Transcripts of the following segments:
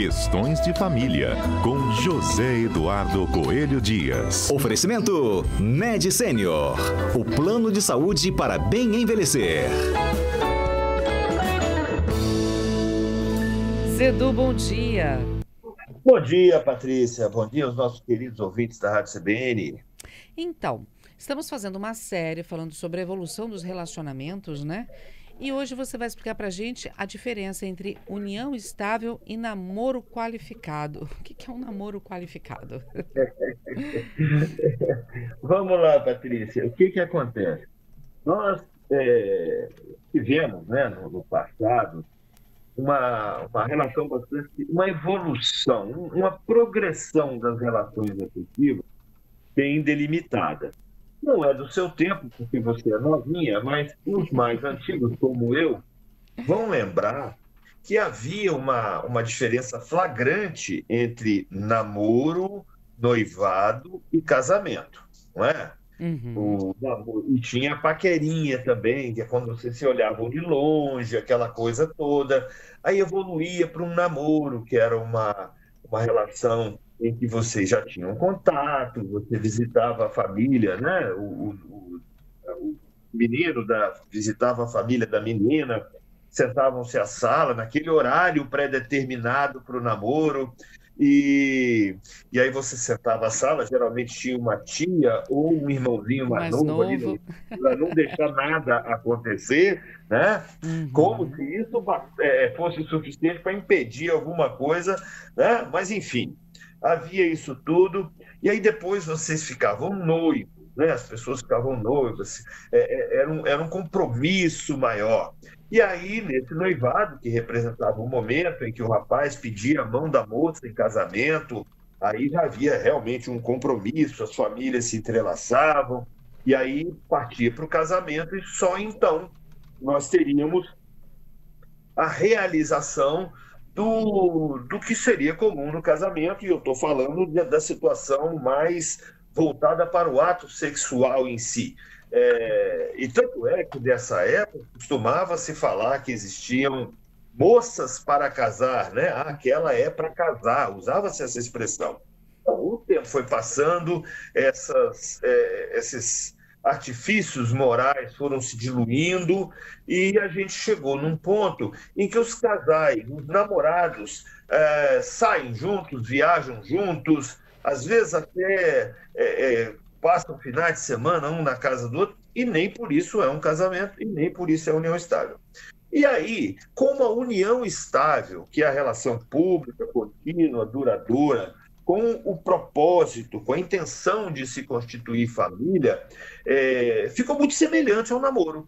Questões de Família, com José Eduardo Coelho Dias. Oferecimento Med Senior, o plano de saúde para bem envelhecer. Zedu, bom dia. Bom dia, Patrícia. Bom dia aos nossos queridos ouvintes da Rádio CBN. Então, estamos fazendo uma série falando sobre a evolução dos relacionamentos, né? E hoje você vai explicar pra gente a diferença entre união estável e namoro qualificado. O que é um namoro qualificado? Vamos lá, Patrícia. O que acontece? Nós tivemos, né, no passado, uma relação bastante, uma evolução, uma progressão das relações afetivas bem delimitada. Não é do seu tempo, porque você é novinha, mas os mais antigos, como eu, vão lembrar que havia uma diferença flagrante entre namoro, noivado e casamento, não é? Uhum. E tinha a paquerinha também, que é quando vocês se olhavam de longe, aquela coisa toda. Aí evoluía para um namoro, que era uma relação em que vocês já tinham contato, você visitava a família, né? O menino visitava a família da menina, sentavam-se à sala, naquele horário pré-determinado para o namoro, e aí você sentava à sala, geralmente tinha uma tia ou um irmãozinho mais novo ali, para não deixar nada acontecer, né? Como se isso fosse suficiente para impedir alguma coisa, né? Mas, enfim, havia isso tudo, e aí depois vocês ficavam noivos, né? As pessoas ficavam noivas, era um compromisso maior. E aí, nesse noivado, que representava um momento em que o rapaz pedia a mão da moça em casamento, aí já havia realmente um compromisso, as famílias se entrelaçavam, e aí partia para o casamento, e só então nós teríamos a realização do que seria comum no casamento, e eu estou falando da situação mais voltada para o ato sexual em si. E tanto é que dessa época costumava-se falar que existiam moças para casar, né? Aquela é para casar, usava-se essa expressão. Então, o tempo foi passando, esses artifícios morais foram se diluindo e a gente chegou num ponto em que os casais, os namorados, saem juntos, viajam juntos, às vezes até passam finais de semana um na casa do outro, e nem por isso é um casamento, e nem por isso é união estável. E aí, como a união estável, que é a relação pública, contínua, duradoura, com o propósito, com a intenção de se constituir família, ficou muito semelhante ao namoro.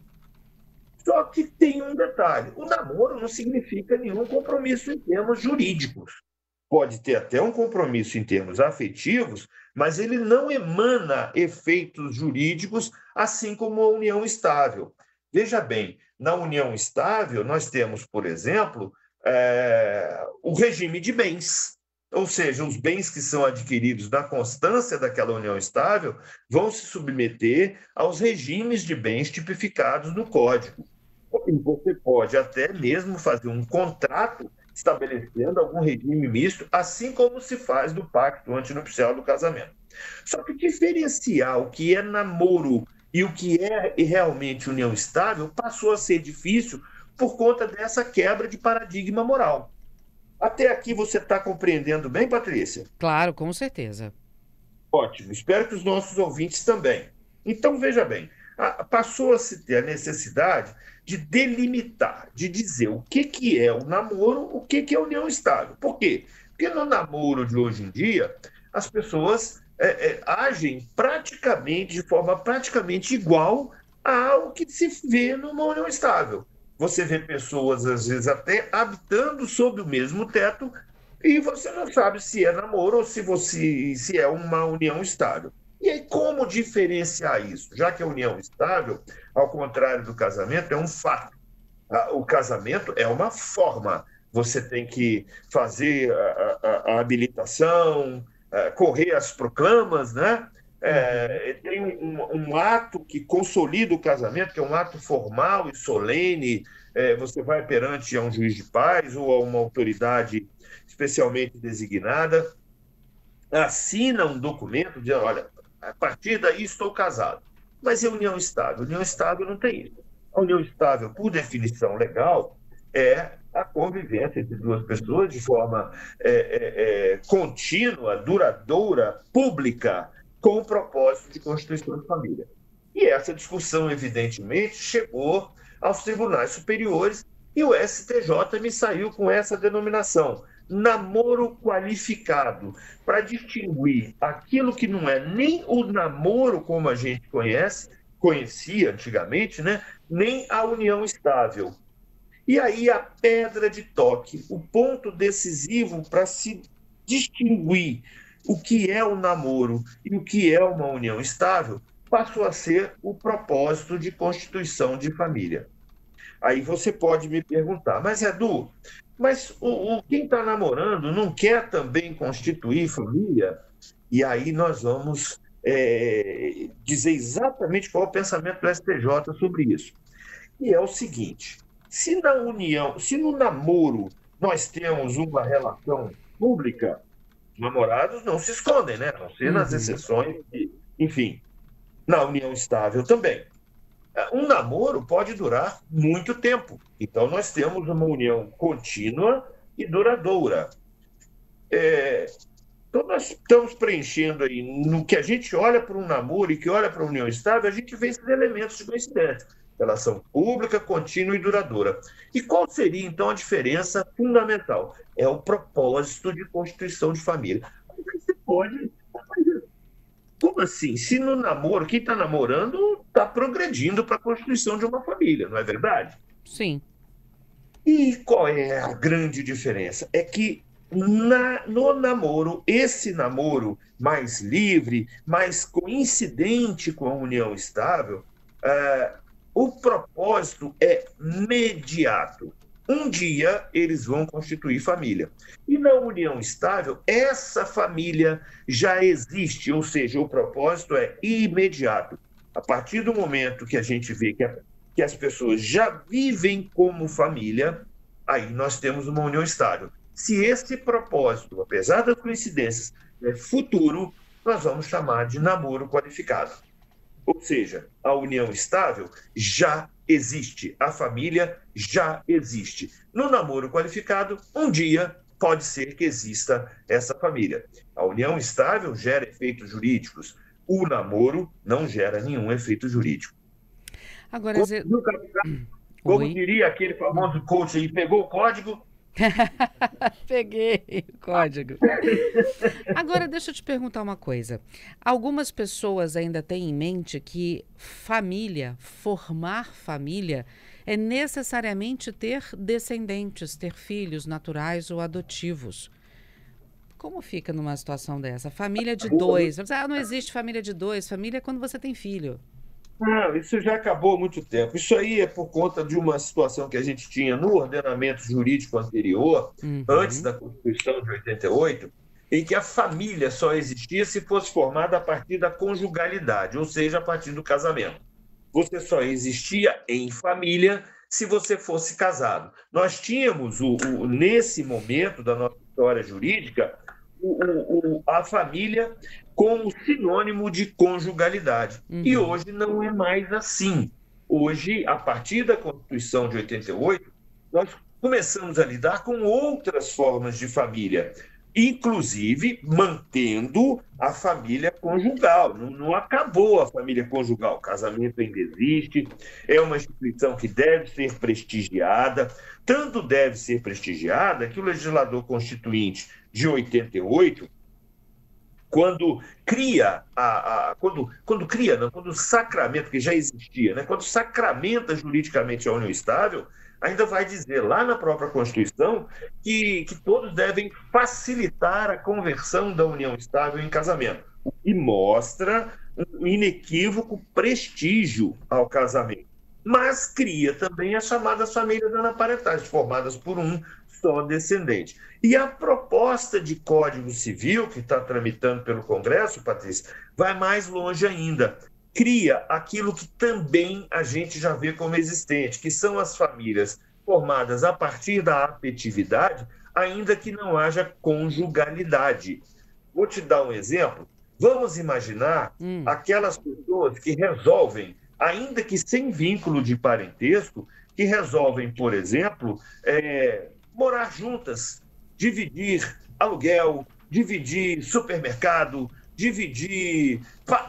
Só que tem um detalhe: o namoro não significa nenhum compromisso em termos jurídicos. Pode ter até um compromisso em termos afetivos, mas ele não emana efeitos jurídicos, assim como a união estável. Veja bem, na união estável, nós temos, por exemplo, o regime de bens. Ou seja, os bens que são adquiridos na constância daquela união estável vão se submeter aos regimes de bens tipificados no Código. E você pode até mesmo fazer um contrato estabelecendo algum regime misto, assim como se faz do pacto antinupcial do casamento. Só que diferenciar o que é namoro e o que é realmente união estável passou a ser difícil por conta dessa quebra de paradigma moral. Até aqui você está compreendendo bem, Patrícia? Claro, com certeza. Ótimo, espero que os nossos ouvintes também. Então, veja bem, passou a se ter a necessidade de delimitar, de dizer o que é o namoro, o que é a união estável. Por quê? Porque no namoro de hoje em dia, as pessoas agem de forma praticamente igual ao que se vê numa união estável. Você vê pessoas, às vezes, até habitando sob o mesmo teto, e você não sabe se é namoro ou se é uma união estável. E aí, como diferenciar isso? Já que a união estável, ao contrário do casamento, é um fato. O casamento é uma forma. Você tem que fazer a habilitação, correr as proclamas, né? Tem um ato que consolida o casamento, que é um ato formal e solene, você vai perante a um juiz de paz ou a uma autoridade especialmente designada, assina um documento dizendo, olha, a partir daí estou casado. Mas é união estável. União estável não tem isso. A união estável, por definição legal, é a convivência entre duas pessoas de forma contínua, duradoura, pública, com o propósito de constituição de família. E essa discussão, evidentemente, chegou aos tribunais superiores e o STJ me saiu com essa denominação, namoro qualificado, para distinguir aquilo que não é nem o namoro como a gente conhecia antigamente, né? Nem a união estável. E aí a pedra de toque, o ponto decisivo para se distinguir o que é o namoro e o que é uma união estável, passou a ser o propósito de constituição de família. Aí você pode me perguntar, mas Edu, quem está namorando não quer também constituir família? E aí nós vamos dizer exatamente qual é o pensamento do STJ sobre isso. E é o seguinte, se no namoro nós temos uma relação pública, namorados não se escondem, né? A não ser nas exceções, enfim, na união estável também. Um namoro pode durar muito tempo. Então, nós temos uma união contínua e duradoura. Então, nós estamos preenchendo aí, no que a gente olha para um namoro e que olha para a união estável, a gente vê esses elementos de coincidência. Relação pública, contínua e duradoura. E qual seria, então, a diferença fundamental? É o propósito de constituição de família. Você pode... Como assim? Se no namoro, quem está namorando está progredindo para a constituição de uma família, não é verdade? Sim. E qual é a grande diferença? É que no namoro, esse namoro mais livre, mais coincidente com a união estável, o propósito é imediato. Um dia eles vão constituir família. E na união estável, essa família já existe, ou seja, o propósito é imediato. A partir do momento que a gente vê que as pessoas já vivem como família, aí nós temos uma união estável. Se esse propósito, apesar das coincidências, é futuro, nós vamos chamar de namoro qualificado. Ou seja, a união estável já existe, a família já existe. No namoro qualificado, um dia pode ser que exista essa família. A união estável gera efeitos jurídicos, o namoro não gera nenhum efeito jurídico. Agora, como diria aquele famoso coach aí, pegou o código? Peguei o código. Agora, deixa eu te perguntar uma coisa. Algumas pessoas ainda têm em mente que família, formar família, é necessariamente ter descendentes, ter filhos naturais ou adotivos. Como fica numa situação dessa? Família de dois. Não existe família de dois. Família é quando você tem filho. Não, isso já acabou há muito tempo. Isso aí é por conta de uma situação que a gente tinha no ordenamento jurídico anterior, antes da Constituição de 88, em que a família só existia se fosse formada a partir da conjugalidade, ou seja, a partir do casamento. Você só existia em família se você fosse casado. Nós tínhamos, nesse momento da nossa história jurídica, a família como sinônimo de conjugalidade. E hoje não é mais assim. Hoje, a partir da Constituição de 88, nós começamos a lidar com outras formas de família, inclusive mantendo a família conjugal. Não acabou a família conjugal. O casamento ainda existe, é uma instituição que deve ser prestigiada, tanto deve ser prestigiada que o legislador constituinte de 88, quando o sacramento, que já existia, né? Quando sacramenta juridicamente a união estável, ainda vai dizer lá na própria Constituição que todos devem facilitar a conversão da união estável em casamento. E mostra um inequívoco prestígio ao casamento. Mas cria também as chamadas famílias anaparentais, formadas por um só descendente. E a proposta de Código Civil, que está tramitando pelo Congresso, Patrícia, vai mais longe ainda. Cria aquilo que também a gente já vê como existente, que são as famílias formadas a partir da afetividade, ainda que não haja conjugalidade. Vou te dar um exemplo. Vamos imaginar aquelas pessoas que resolvem, ainda que sem vínculo de parentesco, que resolvem, por exemplo, morar juntas, dividir aluguel, dividir supermercado,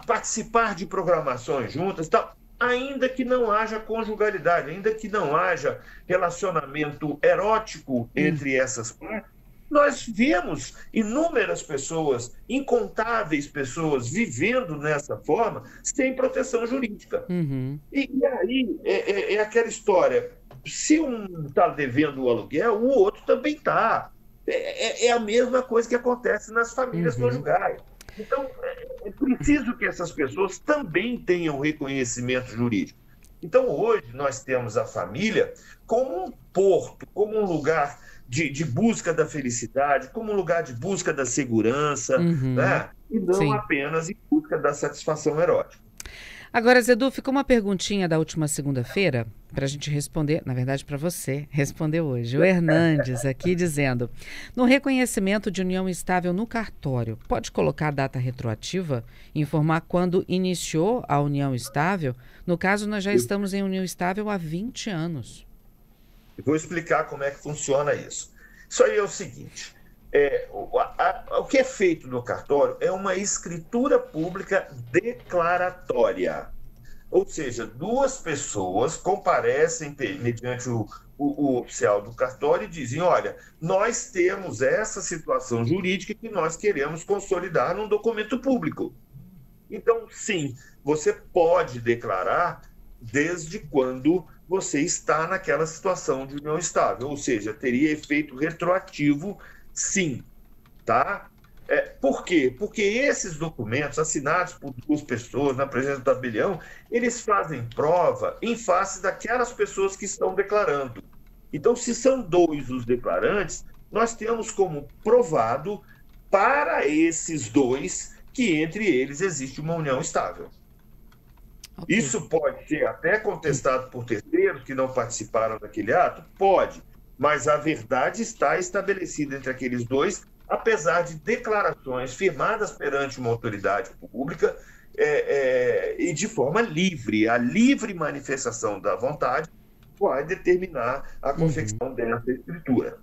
participar de programações juntas, tal, ainda que não haja conjugalidade, ainda que não haja relacionamento erótico entre essas partes. Nós vemos inúmeras pessoas, incontáveis pessoas vivendo nessa forma sem proteção jurídica. E aí é aquela história, se um está devendo o aluguel, o outro também está. É a mesma coisa que acontece nas famílias conjugais. Então, é preciso que essas pessoas também tenham reconhecimento jurídico. Então, hoje, nós temos a família como um porto, como um lugar de busca da felicidade, como um lugar de busca da segurança, né? E não apenas em busca da satisfação erótica. Agora, Zedu, ficou uma perguntinha da última segunda-feira para a gente responder, na verdade para você responder hoje. O Hernandes aqui dizendo, no reconhecimento de união estável no cartório, pode colocar a data retroativa e informar quando iniciou a união estável? No caso, nós já estamos em união estável há 20 anos. Eu vou explicar como é que funciona isso. Isso aí é o seguinte, o que é feito no cartório é uma escritura pública declaratória. Ou seja, duas pessoas comparecem mediante o oficial do cartório e dizem, olha, nós temos essa situação jurídica que nós queremos consolidar num documento público. Então, sim, você pode declarar desde quando você está naquela situação de união estável, ou seja, teria efeito retroativo, sim, tá? Por quê? Porque esses documentos assinados por duas pessoas na presença do tabelião, eles fazem prova em face daquelas pessoas que estão declarando. Então, se são dois os declarantes, nós temos como provado para esses dois que entre eles existe uma união estável. Okay. Isso pode ser até contestado por terceiros que não participaram daquele ato? Pode, mas a verdade está estabelecida entre aqueles dois, apesar de declarações firmadas perante uma autoridade pública e de forma livre. A livre manifestação da vontade vai determinar a confecção dessa escritura.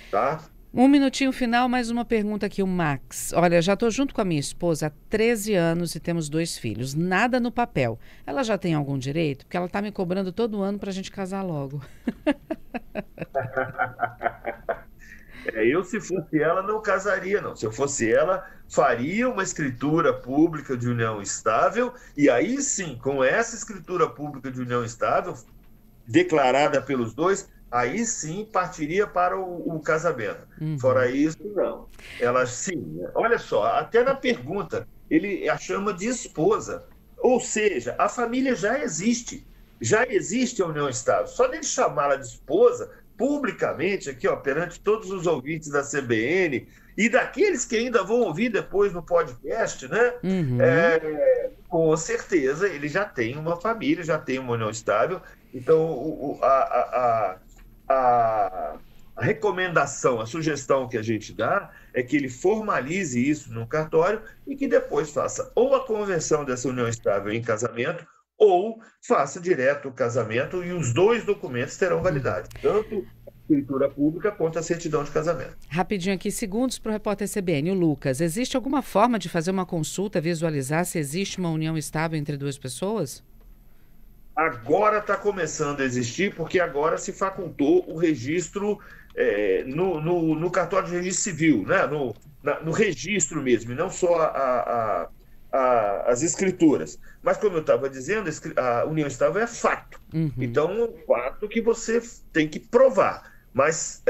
Tá? Um minutinho final, mais uma pergunta aqui, o Max. Olha, já estou junto com a minha esposa há 13 anos e temos 2 filhos. Nada no papel. Ela já tem algum direito? Porque ela está me cobrando todo ano para a gente casar logo. Eu, se fosse ela, não casaria, não. Se eu fosse ela, faria uma escritura pública de união estável e aí sim, com essa escritura pública de união estável, declarada pelos dois, aí sim partiria para o casamento. Fora isso, não. Ela sim, olha só, até na pergunta, ele a chama de esposa. Ou seja, a família já existe a união estável. Só dele chamá-la de esposa, publicamente, aqui, ó, perante todos os ouvintes da CBN e daqueles que ainda vão ouvir depois no podcast, né? Com certeza ele já tem uma família, já tem uma união estável. Então, a recomendação, a sugestão que a gente dá é que ele formalize isso no cartório e que depois faça ou a conversão dessa união estável em casamento ou faça direto o casamento e os 2 documentos terão validade, tanto a escritura pública quanto a certidão de casamento. Rapidinho aqui, segundos para o repórter CBN. O Lucas, existe alguma forma de fazer uma consulta, visualizar se existe uma união estável entre 2 pessoas? Agora está começando a existir, porque agora se facultou o registro no cartório de registro civil, né? no registro mesmo, e não só as escrituras. Mas, como eu estava dizendo, a união estável é fato. Então, é um fato que você tem que provar. Mas,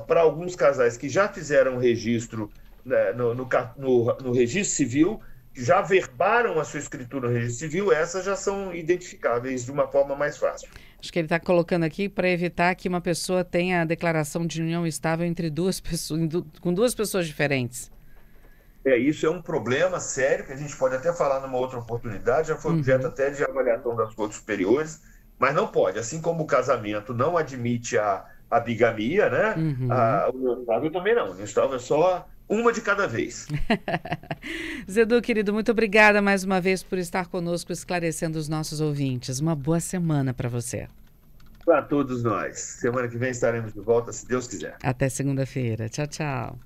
para alguns casais que já fizeram registro, né, no registro civil, já verbaram a sua escritura no registro civil, essas já são identificáveis de uma forma mais fácil. Acho que ele está colocando aqui para evitar que uma pessoa tenha a declaração de união estável entre 2 pessoas, com 2 pessoas diferentes. Isso é um problema sério, que a gente pode até falar numa outra oportunidade, já foi objeto até de avaliação das cortes superiores, mas não pode. Assim como o casamento não admite a bigamia, né? Uhum. O união estável também não. União estável é só uma de cada vez. Zedu, querido, muito obrigada mais uma vez por estar conosco, esclarecendo os nossos ouvintes. Uma boa semana para você. Para todos nós. Semana que vem estaremos de volta, se Deus quiser. Até segunda-feira. Tchau, tchau.